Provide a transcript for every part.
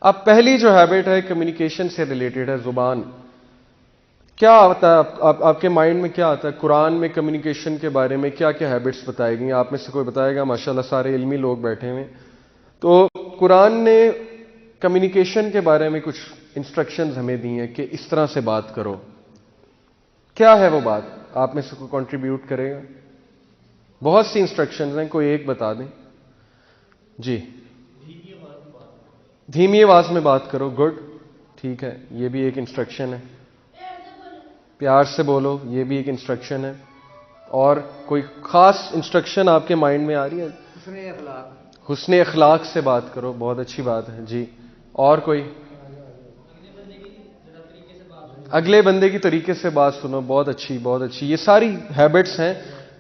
اب پہلی جو ہیبٹ ہے کمیونیکیشن سے ریلیٹڈ ہے، زبان. کیا آتا ہے آپ کے مائنڈ میں؟ کیا آتا ہے قرآن میں کمیونیکیشن کے بارے میں؟ کیا کیا ہیبٹس بتائی گئی؟ آپ میں سے کوئی بتائے گا؟ ماشاءاللہ سارے علمی لوگ بیٹھے ہوئے. تو قرآن نے کمیونیکیشن کے بارے میں کچھ انسٹرکشنز ہمیں دی ہیں کہ اس طرح سے بات کرو. کیا ہے وہ بات؟ آپ میں سے کوئی کنٹریبیوٹ کرے گا؟ بہت سی انسٹرکشنز ہیں، کوئی ایک بتا دیں. جی، دھیمی آواز میں بات کرو. گڈ، ٹھیک ہے، یہ بھی ایک انسٹرکشن ہے. پیار سے بولو، یہ بھی ایک انسٹرکشن ہے. اور کوئی خاص انسٹرکشن آپ کے مائنڈ میں آ رہی ہے؟ حسن اخلاق سے بات کرو، بہت اچھی بات ہے. جی، اور کوئی؟ اگلے بندے کی طریقے سے بات سنو، بہت اچھی بہت اچھی. یہ ساری ہیبٹس ہیں،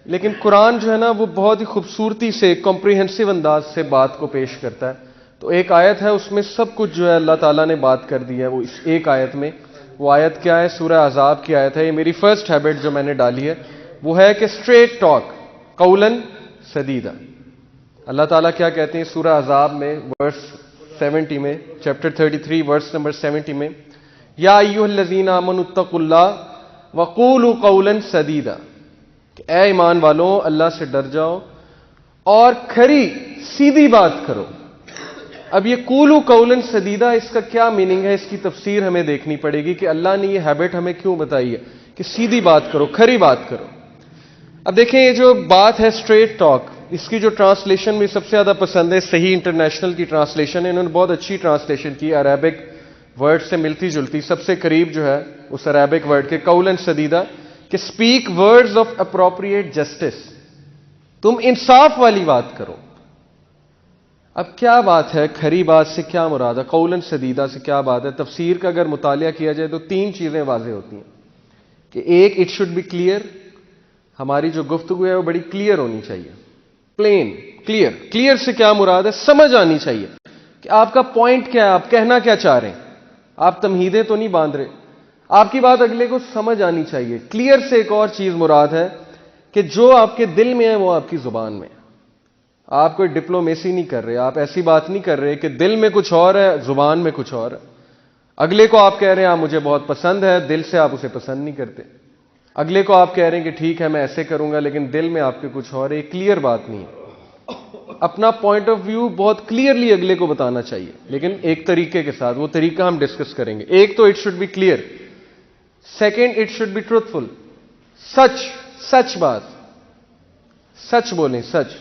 لیکن قرآن جو ہے نا وہ بہت ہی خوبصورتی سے کمپریہنسو انداز سے بات کو پیش کرتا ہے. تو ایک آیت ہے، اس میں سب کچھ جو ہے اللہ تعالیٰ نے بات کر دی ہے وہ اس ایک آیت میں. وہ آیت کیا ہے؟ سورہ احزاب کی آیت ہے. یہ میری فرسٹ ہیبٹ جو میں نے ڈالی ہے وہ ہے کہ اسٹریٹ ٹاک، قولاً سدیدا. اللہ تعالیٰ کیا کہتے ہیں سورہ احزاب میں ورس 70 میں، چیپٹر 33 ورس نمبر 70 میں، یا ایھا الذین آمنوا اتقوا اللہ وقولوا قولا سدیدا، کہ اے ایمان والوں اللہ سے ڈر جاؤ اور کھری سیدھی بات کرو. اب یہ قولوا قولا سدیدا، اس کا کیا میننگ ہے؟ اس کی تفسیر ہمیں دیکھنی پڑے گی کہ اللہ نے یہ ہیبٹ ہمیں کیوں بتائی ہے کہ سیدھی بات کرو، کھری بات کرو. اب دیکھیں یہ جو بات ہے اسٹریٹ ٹاک، اس کی جو ٹرانسلیشن مجھے سب سے زیادہ پسند ہے، صحیح انٹرنیشنل کی ٹرانسلیشن ہے. انہوں نے بہت اچھی ٹرانسلیشن کی، عربک ورڈ سے ملتی جلتی، سب سے قریب جو ہے اس عربک ورڈ کے قولاً سدیدا، کہ speak words of appropriate justice, تم انصاف والی بات کرو. اب کیا بات ہے؟ کھری بات سے کیا مراد ہے؟ قولاً سدیدا سے کیا بات ہے؟ تفسیر کا اگر مطالعہ کیا جائے تو تین چیزیں واضح ہوتی ہیں کہ ایک، اٹ شوڈ بی کلیئر، ہماری جو گفتگو ہے وہ بڑی کلیئر ہونی چاہیے، پلین کلیئر. کلیئر سے کیا مراد ہے؟ سمجھ آنی چاہیے کہ آپ کا پوائنٹ کیا ہے، آپ کہنا کیا چاہ رہے ہیں. آپ تمہیدیں تو نہیں باندھ رہے، آپ کی بات اگلے کو سمجھ آنی چاہیے. کلیئر سے ایک اور چیز مراد ہے کہ جو آپ کے دل میں ہے وہ آپ کی زبان میں ہے. آپ کوئی ڈپلومیسی نہیں کر رہے، آپ ایسی بات نہیں کر رہے کہ دل میں کچھ اور ہے زبان میں کچھ اور ہے. اگلے کو آپ کہہ رہے ہیں آپ مجھے بہت پسند ہے، دل سے آپ اسے پسند نہیں کرتے. اگلے کو آپ کہہ رہے ہیں کہ ٹھیک ہے میں ایسے کروں گا، لیکن دل میں آپ کے کچھ اور ہے. یہ کلیئر بات نہیں ہے. اپنا پوائنٹ آف ویو بہت کلیئرلی اگلے کو بتانا چاہیے، لیکن ایک طریقے کے ساتھ. وہ طریقہ ہم ڈسکس کریں گے. ایک تو it should be clear, second it should be truthful, سچ بات، سچ بولیں، سچ،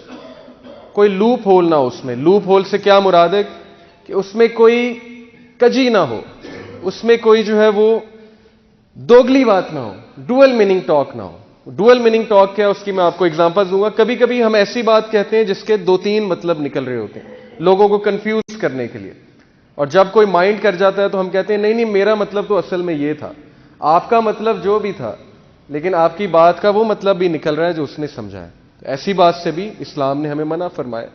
کوئی لوپ ہول نہ ہو اس میں. لوپ ہول سے کیا مراد ہے؟ کہ اس میں کوئی کجی نہ ہو، اس میں کوئی جو ہے وہ دوگلی بات نہ ہو، ڈوئل میننگ ٹاک نہ ہو. ڈوئل میننگ ٹاک کیا ہے اس کی میں آپ کو اگزامپل دوں گا. کبھی کبھی ہم ایسی بات کہتے ہیں جس کے دو تین مطلب نکل رہے ہوتے ہیں لوگوں کو کنفیوز کرنے کے لیے، اور جب کوئی مائنڈ کر جاتا ہے تو ہم کہتے ہیں نہیں نہیں میرا مطلب تو اصل میں یہ تھا، آپ کا مطلب جو بھی تھا لیکن آپ کی بات کا وہ مطلب بھی نکل رہا ہے جو اس نے سمجھا ہے. ایسی بات سے بھی اسلام نے ہمیں منع فرمایا.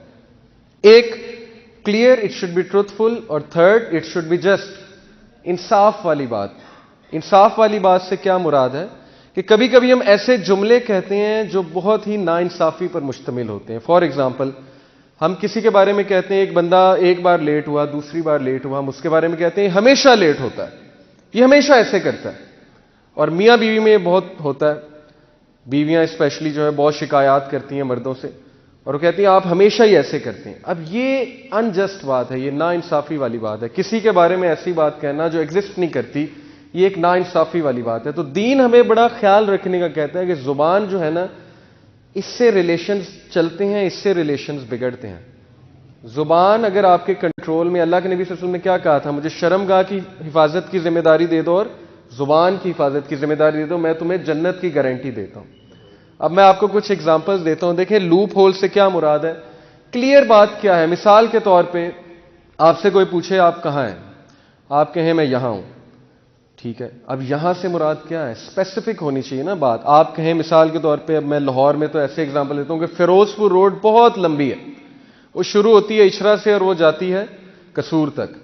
ایک clear, it should be truthful, اور third it should be just, انصاف والی بات. انصاف والی بات سے کیا مراد ہے؟ کہ کبھی کبھی ہم ایسے جملے کہتے ہیں جو بہت ہی ناانصافی پر مشتمل ہوتے ہیں. فار ایگزامپل، ہم کسی کے بارے میں کہتے ہیں ایک بندہ ایک بار لیٹ ہوا، دوسری بار لیٹ ہوا، ہم اس کے بارے میں کہتے ہیں ہمیشہ لیٹ ہوتا ہے، یہ ہمیشہ ایسے کرتا ہے. اور میاں بیوی میں یہ بہت ہوتا ہے، بیویاں اسپیشلی جو ہے بہت شکایات کرتی ہیں مردوں سے، اور وہ کہتی ہیں آپ ہمیشہ ہی ایسے کرتے ہیں. اب یہ انجسٹ بات ہے، یہ ناانصافی والی بات ہے. کسی کے بارے میں ایسی بات کہنا جو ایگزسٹ نہیں کرتی، یہ ایک ناانصافی والی بات ہے. تو دین ہمیں بڑا خیال رکھنے کا کہتا ہے کہ زبان جو ہے نا، اس سے ریلیشنز چلتے ہیں، اس سے ریلیشنز بگڑتے ہیں. زبان اگر آپ کے کنٹرول میں، اللہ کے نبی صلی اللہ علیہ وسلم نے کیا کہا تھا؟ مجھے شرمگاہ کی حفاظت کی ذمہ داری دے دو اور زبان کی حفاظت کی ذمہ داری دے دو، میں تمہیں جنت کی گارنٹی دیتا ہوں. اب میں آپ کو کچھ ایگزامپلز دیتا ہوں. دیکھیں لوپ ہول سے کیا مراد ہے، کلیئر بات کیا ہے. مثال کے طور پہ آپ سے کوئی پوچھے آپ کہاں ہیں، آپ کہیں میں یہاں ہوں، ٹھیک ہے. اب یہاں سے مراد کیا ہے؟ اسپیسیفک ہونی چاہیے نا بات. آپ کہیں مثال کے طور پہ، اب میں لاہور میں تو ایسے ایگزامپل دیتا ہوں کہ فیروز پور روڈ بہت لمبی ہے، وہ شروع ہوتی ہے اچھرا سے اور وہ جاتی ہے قصور تک.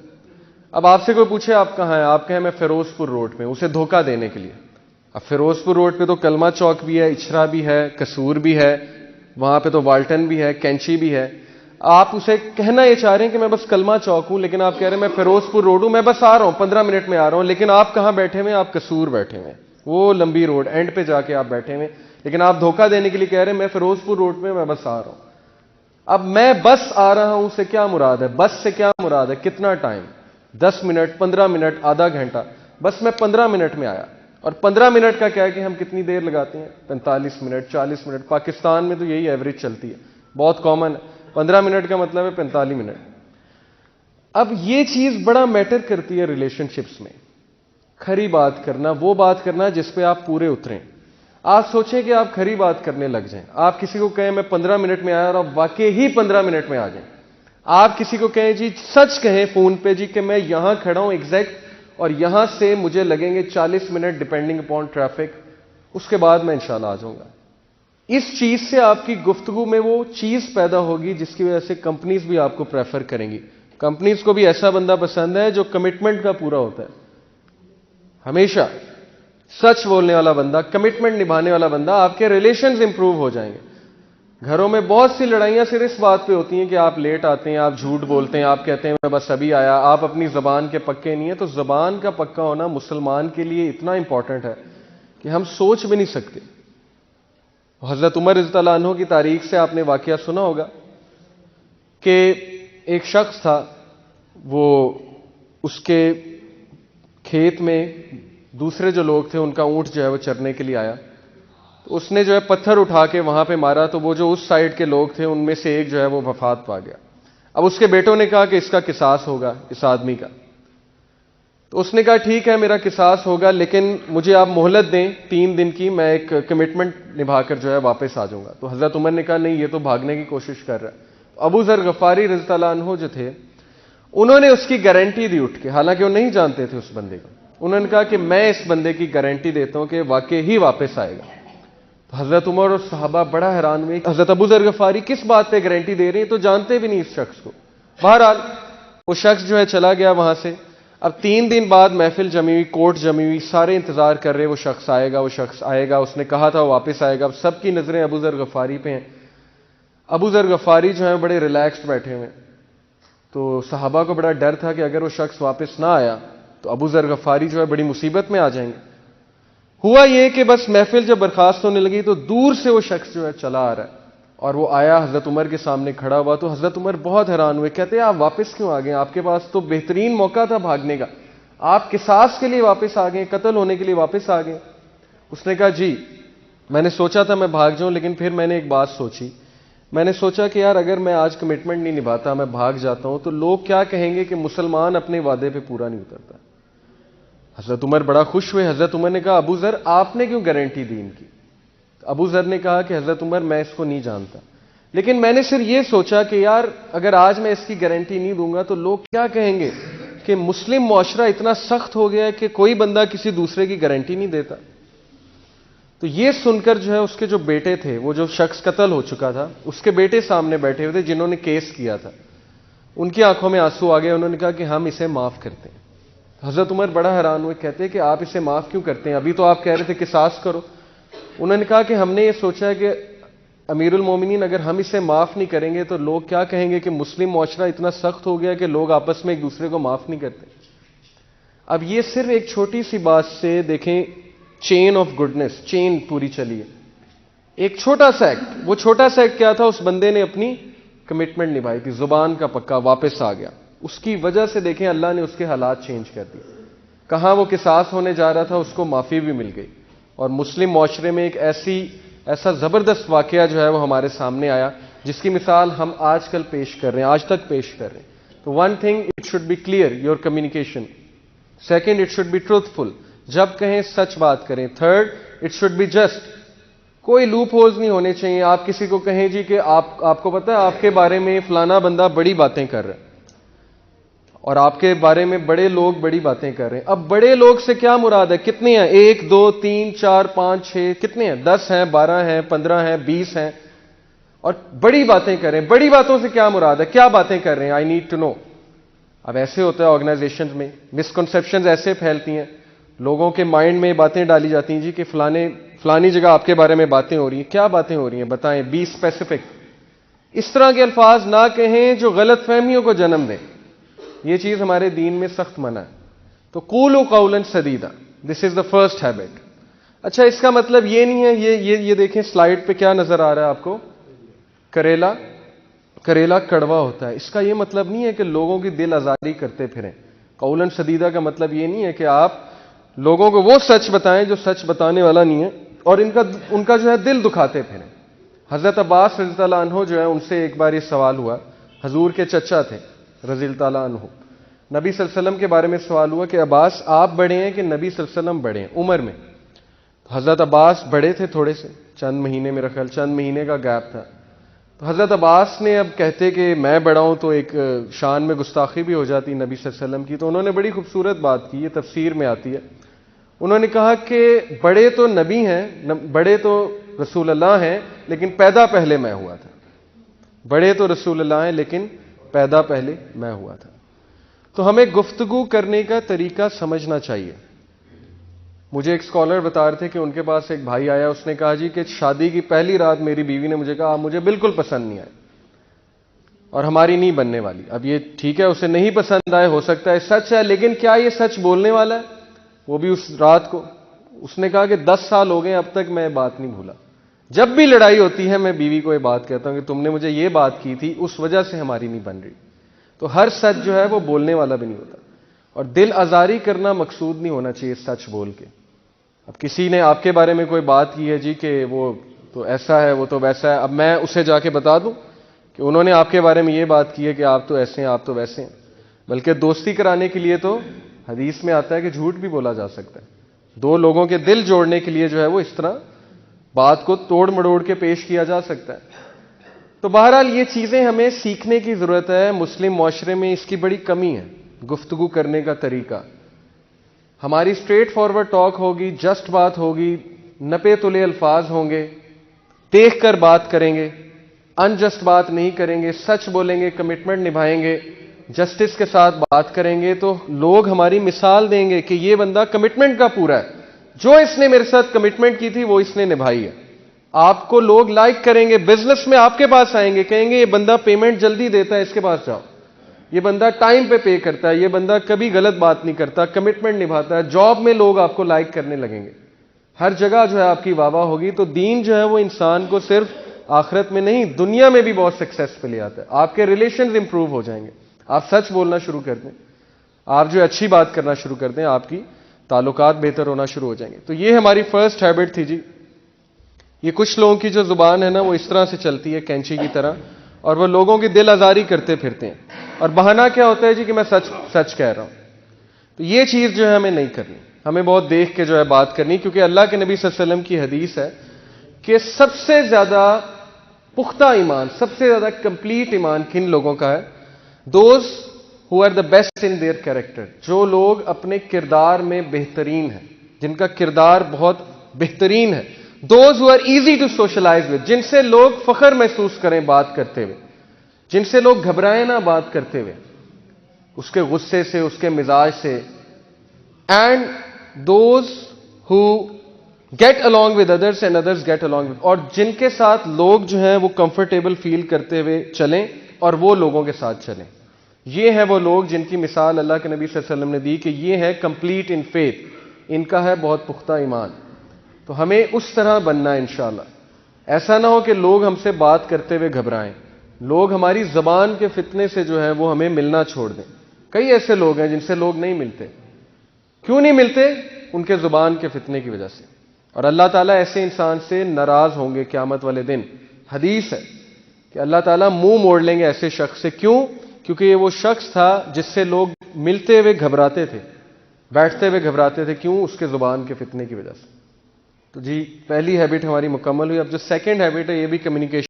اب آپ سے کوئی پوچھے آپ کہاں ہیں، آپ کہیں میں فیروز پور روڈ پہ، اسے دھوکہ دینے کے لیے. اب فیروز پور روڈ پہ تو کلمہ چوک بھی ہے، اچھرا بھی ہے، قصور بھی ہے، وہاں پہ تو والٹن بھی ہے، کینچی بھی ہے. آپ اسے کہنا یہ چاہ رہے ہیں کہ میں بس کلمہ چوک ہوں، لیکن آپ کہہ رہے ہیں میں فیروز پور روڈ ہوں، میں بس آ رہا ہوں 15 منٹ میں آ رہا ہوں، لیکن آپ کہاں بیٹھے ہوئے ہیں؟ آپ قصور بیٹھے ہوئے ہیں، وہ لمبی روڈ اینڈ پہ جا کے آپ بیٹھے ہوئے، لیکن آپ دھوکہ دینے کے لیے کہہ رہے ہیں میں فیروز پور روڈ پہ میں بس آ رہا ہوں۔ اب میں بس آ رہا ہوں سے کیا مراد ہے؟ بس سے کیا مراد ہے؟ کتنا ٹائم؟ 10 منٹ، 15 منٹ، آدھا گھنٹہ؟ بس میں 15 منٹ میں آیا، اور 15 منٹ کا کیا ہے کہ ہم کتنی دیر لگاتے ہیں؟ 45 منٹ، 40 منٹ، پاکستان میں تو یہی ایوریج چلتی ہے، بہت کامن ہے، 15 منٹ کا مطلب ہے 45 منٹ۔ اب یہ چیز بڑا میٹر کرتی ہے ریلیشن شپس میں، کھری بات کرنا، وہ بات کرنا جس پہ آپ پورے اتریں۔ آپ سوچیں کہ آپ کھری بات کرنے لگ جائیں، آپ کسی کو کہیں میں 15 منٹ میں آیا اور آپ واقعی ہی 15 منٹ میں آ جائیں، آپ کسی کو کہیں جی سچ کہیں فون پہ جی کہ میں یہاں کھڑا ہوں ایگزیکٹ، اور یہاں سے مجھے لگیں گے 40 منٹ ڈیپینڈنگ اپون ٹریفک، اس کے بعد میں انشاءاللہ آ جاؤں گا۔ اس چیز سے آپ کی گفتگو میں وہ چیز پیدا ہوگی جس کی وجہ سے کمپنیز بھی آپ کو پریفر کریں گی۔ کمپنیز کو بھی ایسا بندہ پسند ہے جو کمٹمنٹ کا پورا ہوتا ہے، ہمیشہ سچ بولنے والا بندہ، کمٹمنٹ نبھانے والا بندہ، آپ کے ریلیشنز امپروو ہو جائیں گے۔ گھروں میں بہت سی لڑائیاں صرف اس بات پہ ہوتی ہیں کہ آپ لیٹ آتے ہیں، آپ جھوٹ بولتے ہیں، آپ کہتے ہیں میں بس ابھی آیا، آپ اپنی زبان کے پکے نہیں ہیں۔ تو زبان کا پکا ہونا مسلمان کے لیے اتنا امپورٹنٹ ہے کہ ہم سوچ بھی نہیں سکتے۔ حضرت عمر رضی اللہ عنہ کی تاریخ سے آپ نے واقعہ سنا ہوگا کہ ایک شخص تھا، وہ اس کے کھیت میں دوسرے جو لوگ تھے ان کا اونٹ جو ہے وہ چرنے کے لیے آیا، تو اس نے جو ہے پتھر اٹھا کے وہاں پہ مارا، تو وہ جو اس سائڈ کے لوگ تھے ان میں سے ایک جو ہے وہ وفات پا گیا۔ اب اس کے بیٹوں نے کہا کہ اس کا قصاص ہوگا اس آدمی کا، تو اس نے کہا ٹھیک ہے میرا قصاص ہوگا، لیکن مجھے آپ مہلت دیں 3 دن کی، میں ایک کمٹمنٹ نبھا کر جو ہے واپس آ جاؤں گا۔ تو حضرت عمر نے کہا نہیں یہ تو بھاگنے کی کوشش کر رہا ہے۔ ابو ذر غفاری رضی اللہ عنہ جو تھے انہوں نے اس کی گارنٹی دی اٹھ کے، حالانکہ وہ نہیں جانتے تھے اس بندے کو، انہوں نے کہا کہ میں اس بندے کی گارنٹی دیتا ہوں کہ واقعی ہی واپس آئے گا۔ تو حضرت عمر اور صحابہ بڑا حیران ہوئے، حضرت ابو ذر غفاری کس بات پہ گارنٹی دے رہے ہیں، تو جانتے بھی نہیں اس شخص کو۔ بہرحال وہ شخص جو ہے چلا گیا وہاں سے۔ اب 3 دن بعد محفل جمی ہوئی، کوٹ جمی ہوئی، سارے انتظار کر رہے وہ شخص آئے گا، وہ شخص آئے گا، اس نے کہا تھا وہ واپس آئے گا۔ اب سب کی نظریں ابو ذر غفاری پہ ہیں۔ ابو ذر غفاری جو ہیں بڑے ریلیکسڈ بیٹھے ہوئے، تو صحابہ کو بڑا ڈر تھا کہ اگر وہ شخص واپس نہ آیا تو ابو ذر غفاری جو ہے بڑی مصیبت میں آ جائیں گے۔ ہوا یہ کہ بس محفل جب برخاست ہونے لگی تو دور سے وہ شخص جو ہے چلا آ رہا ہے، اور وہ آیا حضرت عمر کے سامنے کھڑا ہوا، تو حضرت عمر بہت حیران ہوئے، کہتے ہیں آپ واپس کیوں آ گئے؟ آپ کے پاس تو بہترین موقع تھا بھاگنے کا، آپ قصاص کے لیے واپس آ گئے، قتل ہونے کے لیے واپس آ گئے۔ اس نے کہا جی میں نے سوچا تھا میں بھاگ جاؤں، لیکن پھر میں نے ایک بات سوچی، میں نے سوچا کہ یار اگر میں آج کمٹمنٹ نہیں نبھاتا، میں بھاگ جاتا ہوں، تو لوگ کیا کہیں گے کہ مسلمان اپنے وعدے پہ پورا نہیں اترتا۔ حضرت عمر بڑا خوش ہوئے۔ حضرت عمر نے کہا ابو ذر آپ نے کیوں گارنٹی دی ان کی؟ ابو ذر نے کہا کہ حضرت عمر میں اس کو نہیں جانتا، لیکن میں نے صرف یہ سوچا کہ یار اگر آج میں اس کی گارنٹی نہیں دوں گا تو لوگ کیا کہیں گے کہ مسلم معاشرہ اتنا سخت ہو گیا ہے کہ کوئی بندہ کسی دوسرے کی گارنٹی نہیں دیتا۔ تو یہ سن کر جو ہے اس کے جو بیٹے تھے، وہ جو شخص قتل ہو چکا تھا، اس کے بیٹے سامنے بیٹھے ہوئے تھے جنہوں نے کیس کیا تھا، ان کی آنکھوں میں آنسو آ گئے، انہوں نے کہا کہ ہم اسے معاف کرتے ہیں۔ حضرت عمر بڑا حیران ہوئے، کہتے ہیں کہ آپ اسے معاف کیوں کرتے ہیں؟ ابھی تو آپ کہہ رہے تھے قصاص کرو۔ انہوں نے کہا کہ ہم نے یہ سوچا ہے کہ امیر المومنین اگر ہم اسے معاف نہیں کریں گے تو لوگ کیا کہیں گے کہ مسلم معاشرہ اتنا سخت ہو گیا کہ لوگ آپس میں ایک دوسرے کو معاف نہیں کرتے۔ اب یہ صرف ایک چھوٹی سی بات سے دیکھیں چین آف گڈنس، چین پوری چلی ہے۔ ایک چھوٹا سا ایکٹ، وہ چھوٹا سا ایکٹ کیا تھا؟ اس بندے نے اپنی کمٹمنٹ نبھائی تھی، زبان کا پکا، واپس آ گیا۔ اس کی وجہ سے دیکھیں اللہ نے اس کے حالات چینج کر دیے، کہاں وہ قصاص ہونے جا رہا تھا اس کو معافی بھی مل گئی، اور مسلم معاشرے میں ایک ایسا زبردست واقعہ جو ہے وہ ہمارے سامنے آیا جس کی مثال ہم آج کل پیش کر رہے ہیں، آج تک پیش کر رہے ہیں۔ تو one thing it should be clear your communication, second it should be truthful, جب کہیں سچ بات کریں، third it should be just, کوئی لوپ ہولز نہیں ہونے چاہیے۔ آپ کسی کو کہیں جی کہ آپ کو پتا ہے آپ کے بارے میں فلانا بندہ بڑی باتیں کر رہا ہے، اور آپ کے بارے میں بڑے لوگ بڑی باتیں کر رہے ہیں۔ اب بڑے لوگ سے کیا مراد ہے؟ کتنے ہیں؟ 1 2 3 4 5 6، کتنے ہیں؟ 10 ہیں، 12 ہیں، 15 ہیں، 20 ہیں، اور بڑی باتیں کر رہے ہیں۔ بڑی باتوں سے کیا مراد ہے؟ کیا باتیں کر رہے ہیں؟ I need to know. اب ایسے ہوتا ہے آرگنائزیشنز میں، مسکنسیپشنز ایسے پھیلتی ہیں، لوگوں کے مائنڈ میں باتیں ڈالی جاتی ہیں جی کہ فلانی جگہ آپ کے بارے میں باتیں ہو رہی ہیں۔ کیا باتیں ہو رہی ہیں؟ بتائیں، بی اسپیسیفک۔ اس طرح کے الفاظ نہ کہیں جو غلط فہمیوں کو جنم دیں. یہ چیز ہمارے دین میں سخت منع ہے. تو قولوا قولا سدیدا، دس از دا فرسٹ ہیبٹ. اچھا، اس کا مطلب یہ نہیں ہے، یہ دیکھیں سلائیڈ پہ کیا نظر آ رہا ہے آپ کو، کریلا کڑوا ہوتا ہے. اس کا یہ مطلب نہیں ہے کہ لوگوں کی دل آزاری کرتے پھریں. قولا سدیدا کا مطلب یہ نہیں ہے کہ آپ لوگوں کو وہ سچ بتائیں جو سچ بتانے والا نہیں ہے اور ان کا جو ہے دل دکھاتے پھریں. حضرت عباس رضی اللہ عنہ جو ہے، ان سے ایک بار یہ سوال ہوا، حضور کے چچا تھے رضی اللہ عنہ، نبی صلی اللہ علیہ وسلم کے بارے میں سوال ہوا کہ عباس آپ بڑے ہیں کہ نبی صلی اللہ علیہ وسلم بڑے ہیں عمر میں؟ تو حضرت عباس بڑے تھے تھوڑے سے، چند مہینے، میرا خیال چند مہینے کا گیپ تھا. تو حضرت عباس نے اب کہتے کہ میں بڑا ہوں تو ایک شان میں گستاخی بھی ہو جاتی نبی صلی اللہ علیہ وسلم کی. تو انہوں نے بڑی خوبصورت بات کی، یہ تفسیر میں آتی ہے. انہوں نے کہا کہ بڑے تو نبی ہیں، بڑے تو رسول اللہ ہیں، لیکن پیدا پہلے میں ہوا تھا. بڑے تو رسول اللہ ہیں لیکن پیدا پہلے میں ہوا تھا. تو ہمیں گفتگو کرنے کا طریقہ سمجھنا چاہیے. مجھے ایک اسکالر بتا رہے تھے کہ ان کے پاس ایک بھائی آیا، اس نے کہا جی کہ شادی کی پہلی رات میری بیوی نے مجھے کہا آپ مجھے بالکل پسند نہیں آئے اور ہماری نہیں بننے والی. اب یہ ٹھیک ہے، اسے نہیں پسند آئے، ہو سکتا ہے سچ ہے، لیکن کیا یہ سچ بولنے والا ہے؟ وہ بھی اس رات کو اس نے کہا کہ 10 سال ہو گئے اب تک میں بات نہیں بھولا. جب بھی لڑائی ہوتی ہے میں بیوی کو یہ بات کہتا ہوں کہ تم نے مجھے یہ بات کی تھی، اس وجہ سے ہماری نہیں بن رہی. تو ہر سچ جو ہے وہ بولنے والا بھی نہیں ہوتا، اور دل آزاری کرنا مقصود نہیں ہونا چاہیے سچ بول کے. اب کسی نے آپ کے بارے میں کوئی بات کی ہے جی کہ وہ تو ایسا ہے، وہ تو ویسا ہے، اب میں اسے جا کے بتا دوں کہ انہوں نے آپ کے بارے میں یہ بات کی ہے کہ آپ تو ایسے ہیں، آپ تو ویسے ہیں. بلکہ دوستی کرانے کے لیے تو حدیث میں آتا ہے کہ جھوٹ بھی بولا جا سکتا ہے. دو لوگوں کے دل جوڑنے کے لیے جو ہے وہ اس طرح بات کو توڑ مڑوڑ کے پیش کیا جا سکتا ہے. تو بہرحال یہ چیزیں ہمیں سیکھنے کی ضرورت ہے. مسلم معاشرے میں اس کی بڑی کمی ہے، گفتگو کرنے کا طریقہ. ہماری اسٹریٹ فارورڈ ٹاک ہوگی، جسٹ بات ہوگی، نپے تلے الفاظ ہوں گے، دیکھ کر بات کریں گے، انجسٹ بات نہیں کریں گے، سچ بولیں گے، کمٹمنٹ نبھائیں گے، جسٹس کے ساتھ بات کریں گے، تو لوگ ہماری مثال دیں گے کہ یہ بندہ کمٹمنٹ کا پورا ہے، جو اس نے میرے ساتھ کمٹمنٹ کی تھی وہ اس نے نبھائی ہے. آپ کو لوگ لائک کریں گے، بزنس میں آپ کے پاس آئیں گے، کہیں گے یہ بندہ پیمنٹ جلدی دیتا ہے، اس کے پاس جاؤ، یہ بندہ ٹائم پہ پے کرتا ہے، یہ بندہ کبھی غلط بات نہیں کرتا، کمٹمنٹ نبھاتا ہے. جاب میں لوگ آپ کو لائک کرنے لگیں گے، ہر جگہ جو ہے آپ کی واہ واہ ہوگی. تو دین جو ہے وہ انسان کو صرف آخرت میں نہیں دنیا میں بھی بہت سکسیس پہ لے آتا ہے. آپ کے ریلیشنز امپروو ہو جائیں گے، آپ سچ بولنا شروع کر دیں، آپ جو اچھی بات کرنا شروع کر دیں، آپ کی تعلقات بہتر ہونا شروع ہو جائیں گے. تو یہ ہماری فرسٹ ہیبٹ تھی جی. یہ کچھ لوگوں کی جو زبان ہے نا وہ اس طرح سے چلتی ہے کینچی کی طرح، اور وہ لوگوں کی دل آزاری کرتے پھرتے ہیں، اور بہانہ کیا ہوتا ہے جی کہ میں سچ کہہ رہا ہوں. تو یہ چیز جو ہے ہمیں نہیں کرنی، ہمیں بہت دیکھ کے جو ہے بات کرنی، کیونکہ اللہ کے نبی صلی اللہ علیہ وسلم کی حدیث ہے کہ سب سے زیادہ پختہ ایمان، سب سے زیادہ کمپلیٹ ایمان کن لوگوں کا ہے؟ Those who are the best in their character, جو لوگ اپنے کردار میں بہترین ہیں، جن کا کردار بہت بہترین ہے. Those who are easy to socialise with, جن سے لوگ فخر محسوس کریں بات کرتے ہوئے، جن سے لوگ گھبرائیں نہ بات کرتے ہوئے، اس کے غصے سے، اس کے مزاج سے. And those who get along with others and others get along with، اور جن کے ساتھ لوگ جو ہیں وہ کمفرٹیبل فیل کرتے ہوئے چلیں اور وہ لوگوں کے ساتھ چلیں. یہ ہیں وہ لوگ جن کی مثال اللہ کے نبی صلی اللہ علیہ وسلم نے دی کہ یہ ہے کمپلیٹ ان فیتھ، ان کا ہے بہت پختہ ایمان. تو ہمیں اس طرح بننا ہے انشاءاللہ. ایسا نہ ہو کہ لوگ ہم سے بات کرتے ہوئے گھبرائیں، لوگ ہماری زبان کے فتنے سے جو ہے وہ ہمیں ملنا چھوڑ دیں. کئی ایسے لوگ ہیں جن سے لوگ نہیں ملتے. کیوں نہیں ملتے؟ ان کے زبان کے فتنے کی وجہ سے. اور اللہ تعالیٰ ایسے انسان سے ناراض ہوں گے قیامت والے دن. حدیث ہے کہ اللہ تعالیٰ منہ موڑ لیں گے ایسے شخص سے. کیوں؟ کیونکہ یہ وہ شخص تھا جس سے لوگ ملتے ہوئے گھبراتے تھے، بیٹھتے ہوئے گھبراتے تھے. کیوں؟ اس کے زبان کے فتنے کی وجہ سے. تو جی پہلی ہیبٹ ہماری مکمل ہوئی. اب جو سیکنڈ ہیبٹ ہے یہ بھی کمیونیکیشن